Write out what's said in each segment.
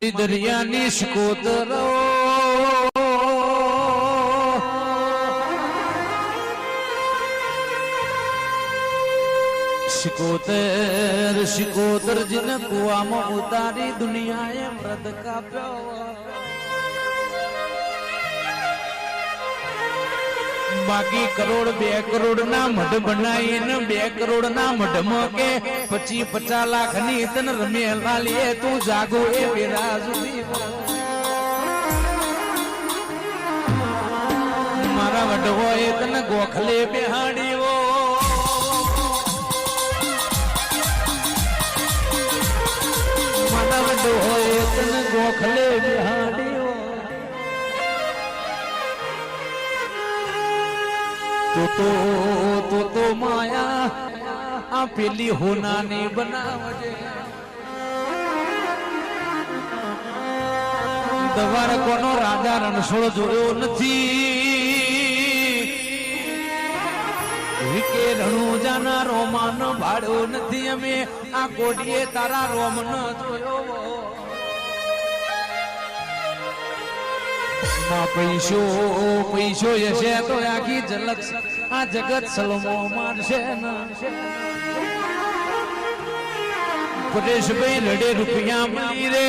દરિયાની શિકોતરો શિકોતર શિકોતર જીને કુવામાં ઉતારી દુનિયાએ મૃદ કાપ્યો બાકી કરોડ 2 કરોડ ના મઢ બનાવીને 2 કરોડ ના મઢમાં કે 25-50 લાખ ની તન રમેલા લે તું જાગો એ વિરાજુદી મારા વડવો એ તને ગોખલે બેહાડીઓ મારા વડવો એ તને ગોખલે બેહાડીઓ તો માયા આ પેલી હોનાની બનાવજે દવાર કોનો રાજા રણછોડ જોયો નથી વિકે રણુજાના રોમાનો ભાડ્યો નથી અમે આ કોડીએ તારા રોમ ન જોયો પૈસો પૈસો હશે તો આખી ઝલક આ જગત સલમો મારશે પરેશભાઈ રડે રૂપિયા મળી રે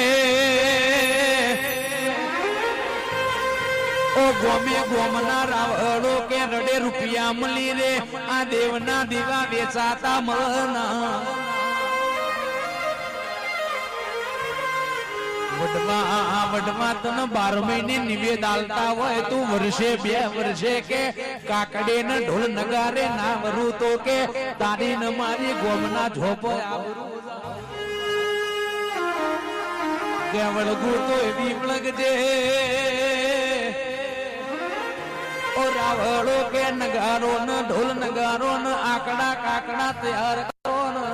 ઓ ગોમે ગોમના રાવળો કે રડે રૂપિયા મળી રે આ દેવના દીવા વેચાતા મળના વડમાં તને 12 મહિને નિવેદ આલતા હોય તું વર્ષે 2 વર્ષે કે કાકડે ને ઢોલ નગારે ના વરું તો કે તારી ન મારી ગોમના ઝોપ કે વળગું તો એવી વળગજે ઓ રાવળો કે નગારો ને ઢોલ નગારો ને આકડા કાકડા તૈયાર કરો ને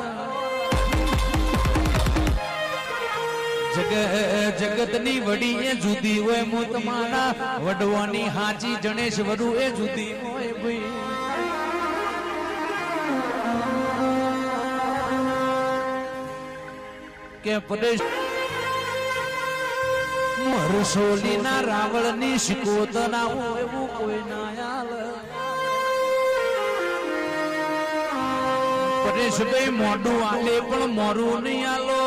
જગતની વડી એ જુદી હોય મુ તમારા વડવાની હાચી જણેશ વરુ એ જુદી હોય ભાઈ કે પરેશ મરસોલી ના રાવળ ની શિકોતરા હોય એવું કોઈ ના આલ પરેશભાઈ મોઢું આલે પણ મોરું નહીં આલો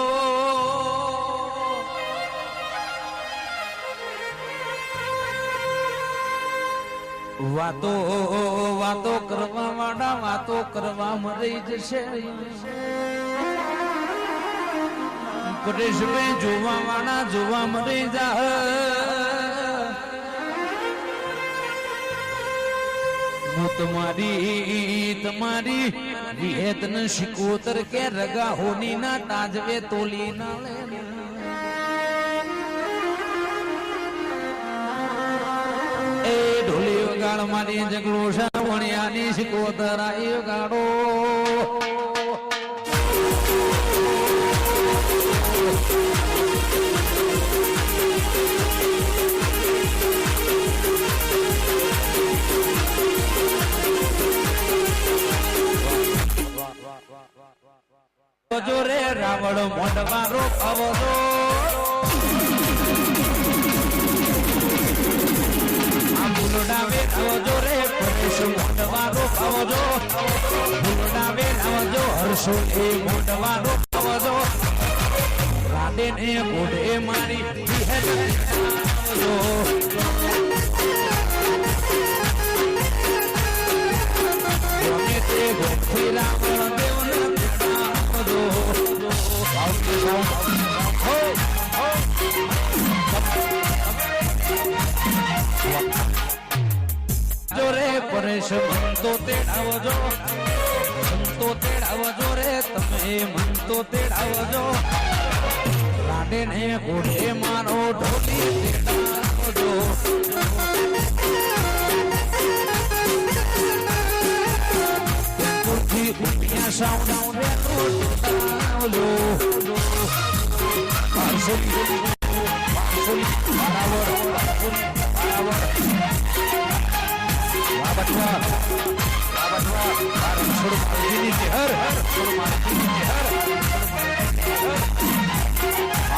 વાતો વાતો કરવા વાળા વાતો કરવા મરી જશે પરેશભાઈ જોવા વાળા જોવા મરી જા હું તમારી વિહેતન શિકોતર કે રગા હોની ના તાજવે તોલી ના લે ગાળ મારી જગડો શાવણિયાની શિકોતર આયો ગાડો જો રે રાવણ મોઢવારો અવજો ભૂલડાવે આવજો રે પરેશ મોઢવારો આવજો ભૂલડાવે આવજો હર્ષો એ મોઢવારો આવજો રાડે ને મોઢે મારી વિહેત આવજો ગમે તે ગોઠી રાવણ દેવને આવજો રે પરેશ મન તો તેડાવજો રે તમે મન તો તેડાવજો રાડે ને ઘોડે મારો ઢોલી તેડાવજો પૂરથી ઉઠ્યા સાઉન્ડ તેડાવજો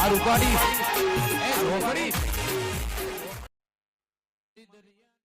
બહાર ઉપાડી એ રોકડી